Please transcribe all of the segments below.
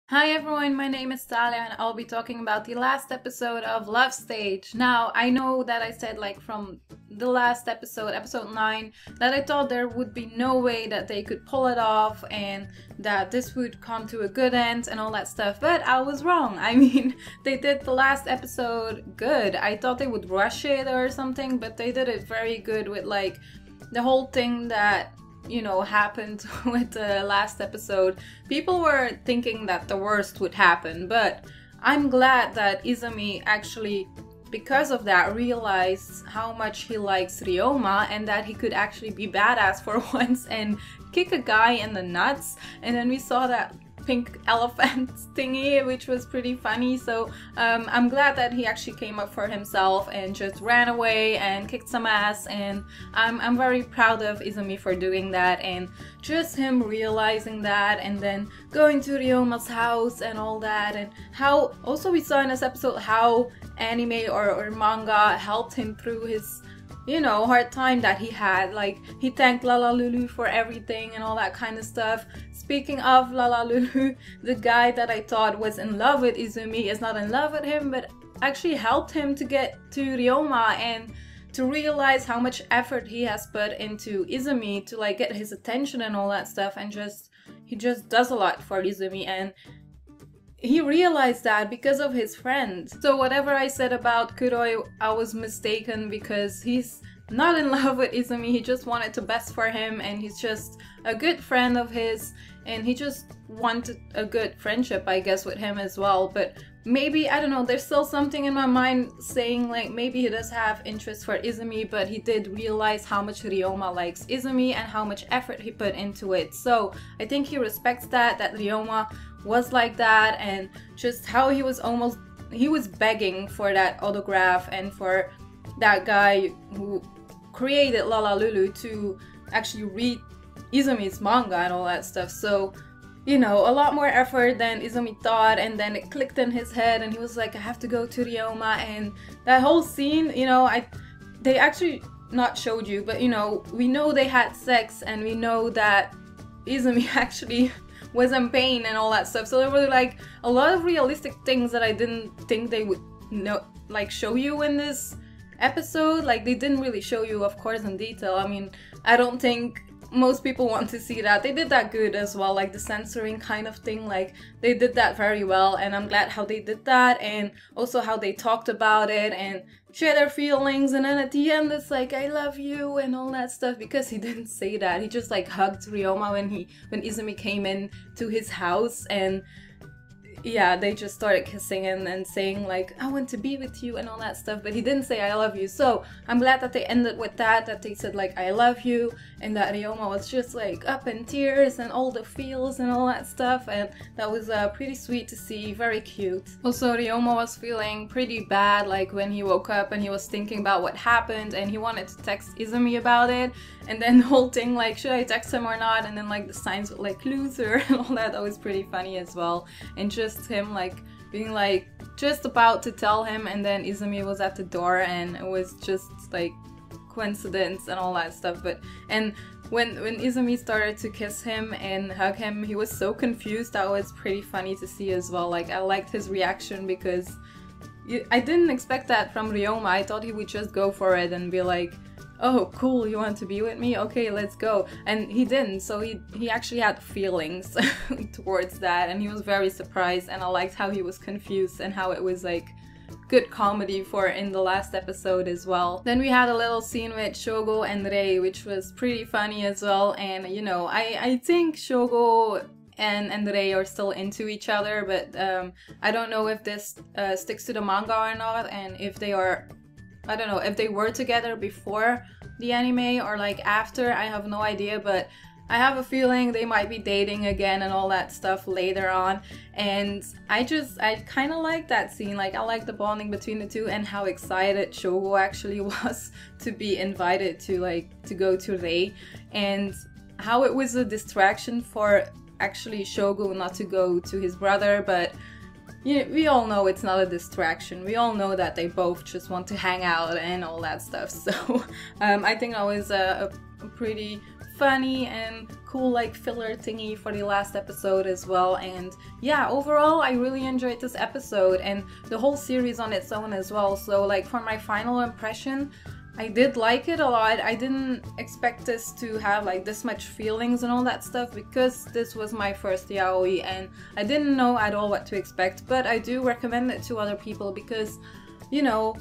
Hi everyone, my name is Thalia and I'll be talking about the last episode of Love Stage. Now, I know that I said from the last episode, episode 9, that I thought there would be no way that they could pull it off and that this would come to a good end and all that stuff, but I was wrong. I mean, they did the last episode good. I thought they would rush it or something, but they did it very good with the whole thing that happened with the last episode. People were thinking that the worst would happen, but I'm glad that Izumi actually, because of that, realized how much he likes Ryoma and that he could actually be badass for once and kick a guy in the nuts. And then we saw that pink elephant thingy, which was pretty funny. So I'm glad that he actually came up for himself and just ran away and kicked some ass, and I'm very proud of Izumi for doing that, and just him realizing that and then going to Ryoma's house and all that, and how also we saw in this episode how anime or manga helped him through his hard time that he had. Like, he thanked Lalalulu for everything and all that kind of stuff. Speaking of Lalalulu, the guy that I thought was in love with Izumi is not in love with him, but actually helped him to get to Ryoma and to realize how much effort he has put into Izumi to get his attention and all that stuff, and he just does a lot for Izumi, and he realized that because of his friend. So whatever I said about Kuroi, I was mistaken, because he's not in love with Izumi. He just wanted the best for him, and he's just a good friend of his, and he just wanted a good friendship, I guess, with him as well. But maybe, I don't know, there's still something in my mind saying maybe he does have interest for Izumi, but he did realize how much Ryoma likes Izumi and how much effort he put into it. So I think he respects that Ryoma was like that, and just how he was begging for that autograph and for that guy who created Lalalulu to actually read Izumi's manga and all that stuff. So a lot more effort than Izumi thought, and then it clicked in his head and he was like, I have to go to Ryoma. And that whole scene, they actually not showed you, but we know they had sex, and we know that Izumi actually was in pain and all that stuff. So there were a lot of realistic things that I didn't think they would show you in this episode. They didn't really show you, of course, in detail. I mean, I don't think most people want to see that. They did that good as well, the censoring kind of thing, they did that very well, and I'm glad how they did that, and also how they talked about it and share their feelings, and then at the end it's I love you and all that stuff, because he didn't say that. He just hugged Ryoma when Izumi came in to his house, and yeah, they just started kissing and saying I want to be with you and all that stuff, but he didn't say I love you. So I'm glad that they ended with that they said I love you, and that Ryoma was just up in tears and all the feels and all that stuff, and that was pretty sweet to see, very cute. Also, Ryoma was feeling pretty bad when he woke up and he was thinking about what happened, and he wanted to text Izumi about it, and then the whole thing should I text him or not, and then the signs with loser and all that was pretty funny as well, and just him being just about to tell him, and then Izumi was at the door, and it was just coincidence and all that stuff. But and when Izumi started to kiss him and hug him, he was so confused. That was pretty funny to see as well. I liked his reaction, because I didn't expect that from Ryoma. I thought he would just go for it and be oh cool, you want to be with me? Okay, let's go. And he didn't, so he actually had feelings towards that, and he was very surprised, and I liked how he was confused and how it was good comedy for in the last episode as well. Then we had a little scene with Shogo and Rei, which was pretty funny as well, and I think Shogo and Rei are still into each other, but I don't know if this sticks to the manga or not, and if they are, I don't know if they were together before the anime or after. I have no idea, but I have a feeling they might be dating again and all that stuff later on. And I kind of like that scene. I like the bonding between the two, and how excited Shogo actually was to be invited to go to Rei, and how it was a distraction for actually Shogo not to go to his brother, but we all know it's not a distraction. We all know that they both just want to hang out and all that stuff. So I think that was a pretty funny and cool like filler thingy for the last episode as well. And yeah, overall I really enjoyed this episode and the whole series on its own as well. So like for my final impression, I did like it a lot. I didn't expect this to have like this much feelings and all that stuff because this was my first yaoi and I didn't know at all what to expect, but I do recommend it to other people because, you know,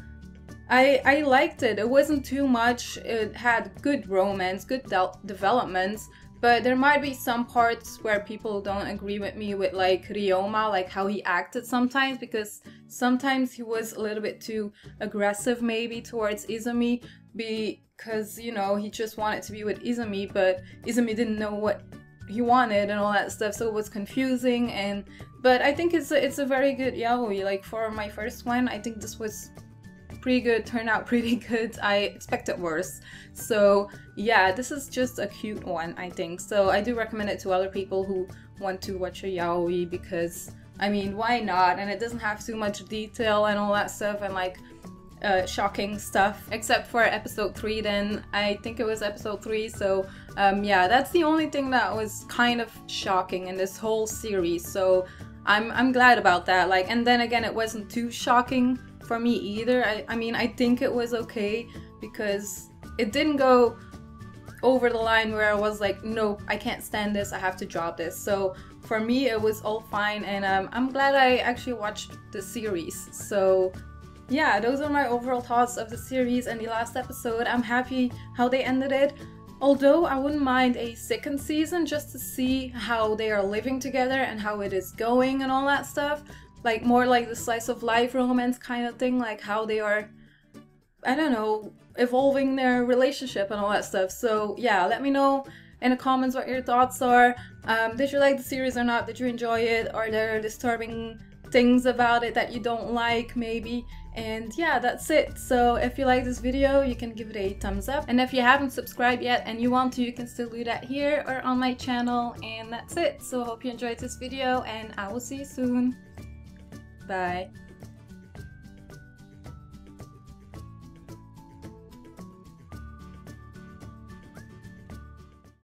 I liked it. It wasn't too much. It had good romance, good developments, but there might be some parts where people don't agree with me with like Ryoma, like how he acted sometimes, because sometimes he was a little bit too aggressive maybe towards Izumi because, you know, he just wanted to be with Izumi, but Izumi didn't know what he wanted and all that stuff, so it was confusing. But I think it's a very good yaoi. Like for my first one, I think this was pretty good, turned out pretty good. I expected worse. So yeah, this is just a cute one, I think. So I do recommend it to other people who want to watch a yaoi because, I mean, why not? And it doesn't have too much detail and all that stuff and like shocking stuff, except for episode 3 then. I think it was episode 3, so yeah, that's the only thing that was kind of shocking in this whole series. So I'm glad about that. Like, and then again, it wasn't too shocking for me either. I mean, I think it was okay because it didn't go over the line where I was like, nope, I can't stand this, I have to drop this. So for me, it was all fine, and I'm glad I actually watched the series. So yeah, those are my overall thoughts of the series and the last episode. I'm happy how they ended it. Although I wouldn't mind a second season just to see how they are living together and how it is going and all that stuff. Like more like the slice of life romance kind of thing, like how they are, I don't know, evolving their relationship and all that stuff. So yeah, let me know in the comments what your thoughts are. Did you like the series or not? Did you enjoy it? Are there disturbing things about it that you don't like maybe? And yeah, that's it. So if you like this video, you can give it a thumbs up, and if you haven't subscribed yet and you want to, you can still do that here or on my channel. And that's it. So I hope you enjoyed this video, and I will see you soon. Bye.